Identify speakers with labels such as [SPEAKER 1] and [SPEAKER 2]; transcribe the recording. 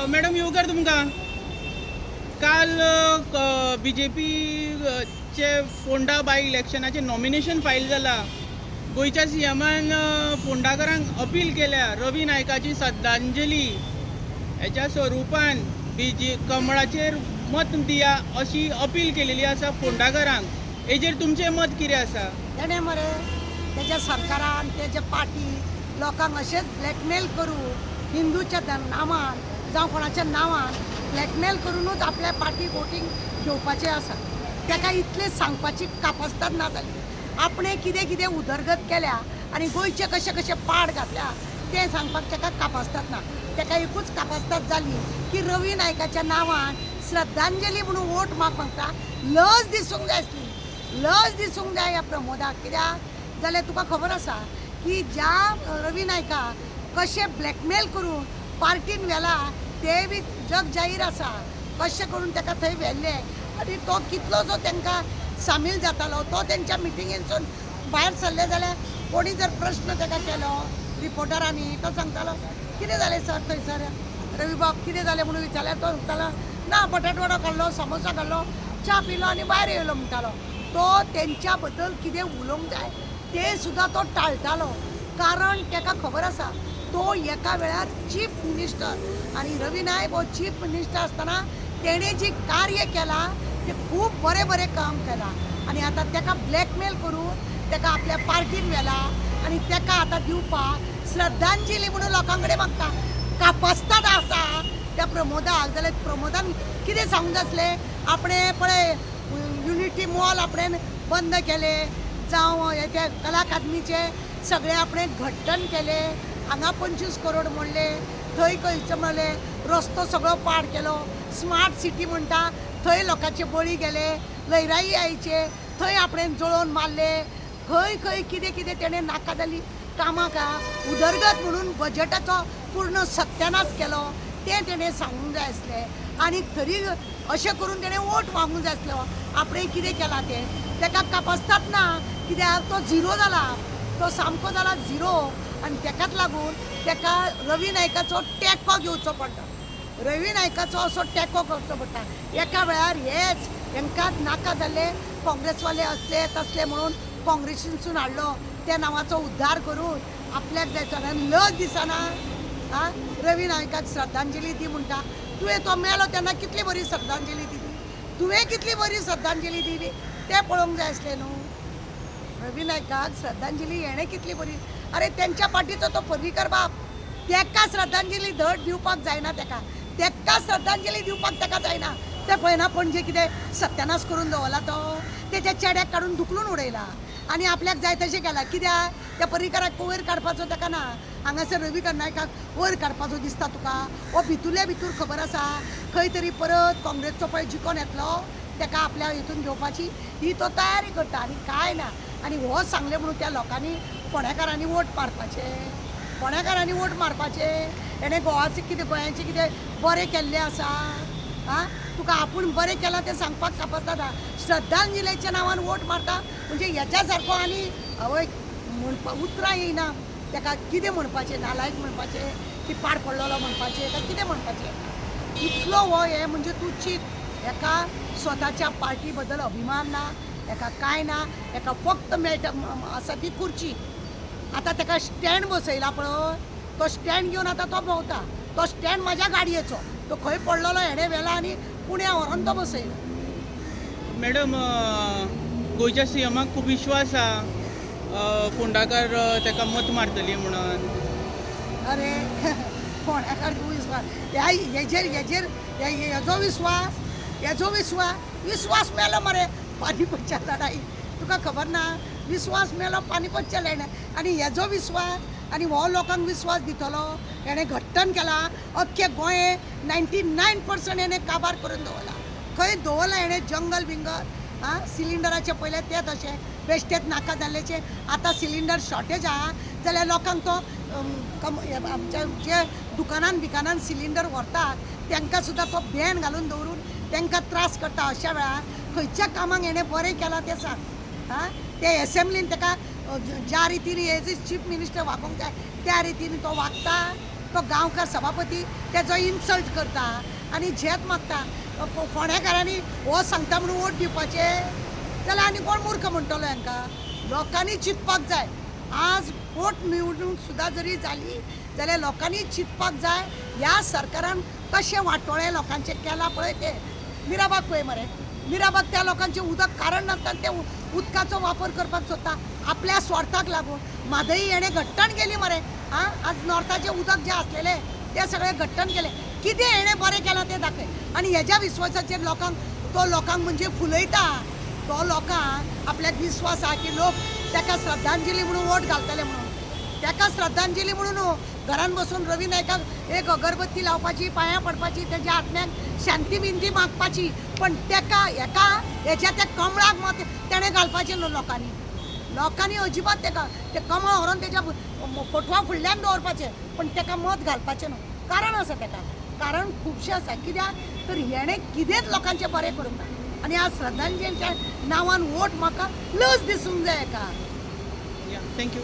[SPEAKER 1] Madam येवकार तुमकां काल BJP चे फोंडा बाय इलेक्शनाचे नॉमिनेशन फायल जाला. गोयच्या सीएमान फोंडाकारांक अपील केल्या रवी नायकाची श्रद्धांजली हेच्या स्वरुपान कमळाचेर मत दिया अशी अपील केलेली आसा फोंडाकारांक. हेजेर तुमचें मत कितें आसा?
[SPEAKER 2] तेणे मरे तेज्या सरकारान तेजे पार्टी लोकांक अशेंच ब्लॅकमेल करून हिंदूच्या नांवान जावं कोणाच्या नांवान ब्लॅकमेल करूनच आपल्या पार्टीक वोटींग घेवपाचें आसा. ताका इतलें सांगपाची कापासताच ना जाली. आपणे कितें कितें उदरगत केल्या आनी गोंयचे कशे कशे पाड घातल्या तें सांगपाक ताका कापासतात ना. ताका एकूच कापासतात जाली की रवी नायकाच्या नांवान श्रद्धांजली म्हणून वोट मागता. लज दिसूंक जाय आसली, लज दिसूंक जाय ह्या प्रमोदाक. कित्याक जाल्यार तुका खबर आसा की ज्या रवी नायकाक कशे ब्लॅकमेल करून पार्टीन व्हेला ते बी जग जाहीर आसा. कशें करून ताका थंय व्हेल्ले आनी तो कितलोसो तांकां सामील जातालो. तो तेंच्या मिटिंगेंतसून भायर सरले जाल्यार कोणी जर प्रश्न ताका केलो रिपोर्टरांनी तो सांगतालो कितें जालें सर थंयसर रवी बाब कितें जालें म्हणून विचारल्यार तो सांगतालो ना बटाट वडो खाल्लो समोसा खाल्लो च्या पिलो आनी भायर येयलो म्हणटालो. तो तेंच्या बद्दल कितें उलोवंक जाय ते सुद्दां तो टाळटालो. कारण ताका खबर आसा तो एका वेळार चीफ मिनिस्टर आनी रवी नायक हो चीफ मिनिस्टर आसतना तेणे जी कार्य केला ते खूब बरें बरें काम केलां. आनी आतां ताका ब्लॅकमेल करून ताका आपल्या पार्टीन व्हेला आनी ताका आतां दिवपाक श्रद्धांजली म्हणून लोकां कडेन मागता. कापासतात आसा त्या प्रमोदाक जाल्यार प्रमोदान कितें सांगूंक जाय आसलें. आपणे पळय युनिटी मॉल आपणें बंद केले जावं हेचे कला अकादमीचे सगळे आपणे घट्टण केले. हांगा 25 करोड म्हणले थंय खंयचे म्हणले रस्तो सगळो पाड केलो. स्मार्ट सिटी म्हणटा थंय लोकांचे बळी गेले. लयराई आईचे थंय आपणें जळोवन मारले. खंय खंय कितें कितें तेणें नाका जाली कामां उदरगत म्हणून बजेटाचो पूर्ण सत्यानाश केलो तें तेणें सांगूंक जाय आसलें. आनी तरी अशें करून तेणें वोट मागूंक जाय आसलो. आपणें कितें केलां तें ताका कापासतात ना. कित्याक तो झिरो जाला, तो सामको जाला झिरो. आनी ताकाच लागून ताका रवी नायकाचो तेंको घेवचो पडटा. रवी नायकाचो असो तेंको करचो पडटा. एका वेळार हेच हांकां नाका जाल्ले काँग्रेसवाले असले तसले म्हणून काँग्रेसीनसून हाडलो त्या नांवाचो उद्धार करून आपल्याक जायचो आनी लज दिसना रवी नायकाक श्रद्धांजली दी म्हणटा. तुवें तो मेलो तेन्ना कितली बरी श्रद्धांजली दिली. तुवें कितली बरी श्रद्धांजली दिली तें पळोवंक जाय आसलें न्हू. रवी नायकाक श्रद्धांजली हेणें कितली बरी. अरे तेंच्या पार्टीचो तो पर्रीकर बाप ताका श्रद्धांजली धड दिवपाक जायना. ताका श्रद्धांजली दिवपाक ताका जायना. तें पळयना पणजे कितें सत्यानाश करून दवरला तो. तेच्या चेड्याक काडून धुकलून उडयला आनी आपल्याक जाय तशें केलां. कित्याक त्या पर्रीकराक वयर काडपाचो ताका ना. हांगासर रवी नायकाक वयर काडपाचो दिसता तुका. हो भितूरल्या भितूर खबर आसा खंय तरी परत काँग्रेसचो पळय जिखून येतलो ताका आपल्या हितून घेवपाची ही तो तयारी करता आनी कांय ना. आनी हो सांगलें म्हणून त्या लोकांनी फोंड्याकारांनी वोट मारपाचे. फोंड्याकारांनी वोट मारपाचे. हेणें गोंयाचें कितें बरें केल्लें आसा. तुका आपूण बरें केलां तें सांगपाक कापासता. श्रद्धांजलीच्या नांवान वोट मारता म्हणजे हेच्या सारको आनी हय म्हणपा उतरां येयना. ताका कितें म्हणपाचें नालायक म्हणपाचें की पाड पडलेलो म्हणपाचें काय कितें म्हणपाचें. इतलो हो हे म्हणजे तूं चिंत. हेका स्वताच्या पार्टी बद्दल अभिमान ना. हेका कांय ना. हेका फक्त मेळटा आसा ती खुर्ची. आतां ताका स्टँड बसयला पळय तो स्टँड घेवन आतां तो भोंवता. तो स्टँड म्हाज्या गाडयेचो. तो खंय पडलेलो हेणें व्हेला आनी पुण्या व्हरोन तो बसयला.
[SPEAKER 1] मॅडम गोंयच्या सीएमाक खूब विश्वास आसा फोंडाकार ताका मत मारतली म्हणून.
[SPEAKER 2] अरे फोंड्याकार विश्वास हेजेर हेजो विश्वास मेलो मरे पानिपतच्या लढाई. तुका खबर ना विश्वास मेलो पानिपतच्या लढाई आनी हेजो विश्वास आनी हो लोकांक विश्वास दितलो. हेणें घट्टण केलां अख्खे गोंये 99% हेणें काबार करून दवरला. खंय दवरला हेणें जंगल बिंगल सिलिंडराचे पयले ते तशें बेश्टेच नाका जाल्लेचे. आतां सिलिंडर शॉर्टेज आहा जाल्यार लोकांक तो आमच्या जे दुकानान सिलिंडर व्हरतात तांकां सुद्दां तो बॅन घालून दवरून तांकां त्रास करता. अशा वेळार खंयच्या कामाक हेणें बरें केलां तें सांग. ते एसेंब्लीन ताका ज्या रितीन एज चीफ मिनिस्टर वागोवंक जाय त्या रितीन तो वागता. तो गांवकार सभापती तेजो इन्सल्ट करता आनी झेत मागता फोंडेकारांनी हो सांगता म्हणून वोट दिवपाचे जाल्यार आनी कोण मूर्ख म्हणटलो हांकां लोकांनी चिंतपाक जाय आज पोटनिवडणूक सुद्दां जरी जाली जाल्यार लोकांनी चिंतपाक जाय ह्या सरकारान कशें वाटोळे लोकांचे केला पळय ते मिराबाग पळय मरे मिराबाग त्या लोकांचे उदक कारण नासतना ते उदकाचो वापर करपाक सोदता आपल्या स्वार्थाक लागून म्हादई हेणें घट्टण केली मरे आं आज नॉर्थाचें उदक जें आसलेलें ते सगळें घट्टण केलें कितें हेणें बरें केलां तें दाखय आनी हेज्या विश्वासाचेर लोकांक म्हणजे फुलयता तो लोकांक आपल्याक विश्वास आहा की लोक ताका श्रद्धांजली म्हणून वोट घालतले म्हणून ताका श्रद्धांजली म्हणून घरान बसून रवी नायकाक एक अगरबत्ती लावपाची पांयां पडपाची तेज्या आत्म्याक शांती बिंती मागपाची पण ताका हेज्या त्या कमळाक मत तेणें घालपाचें न्हू लोकांनी अजिबात ताका ते कमळ व्हरून तेज्या फोटवा फुडल्यान दवरपाचें पण ताका मत घालपाचें न्हू कारण आसा ताका कारण खुबशें आसा कित्याक तर हेणें कितेंच लोकांचें बरें करूंक ना आनी आज श्रद्धांजलीच्या नांवान वोट म्हाका लज दिसूंक जाय हाका
[SPEAKER 1] थँक्यू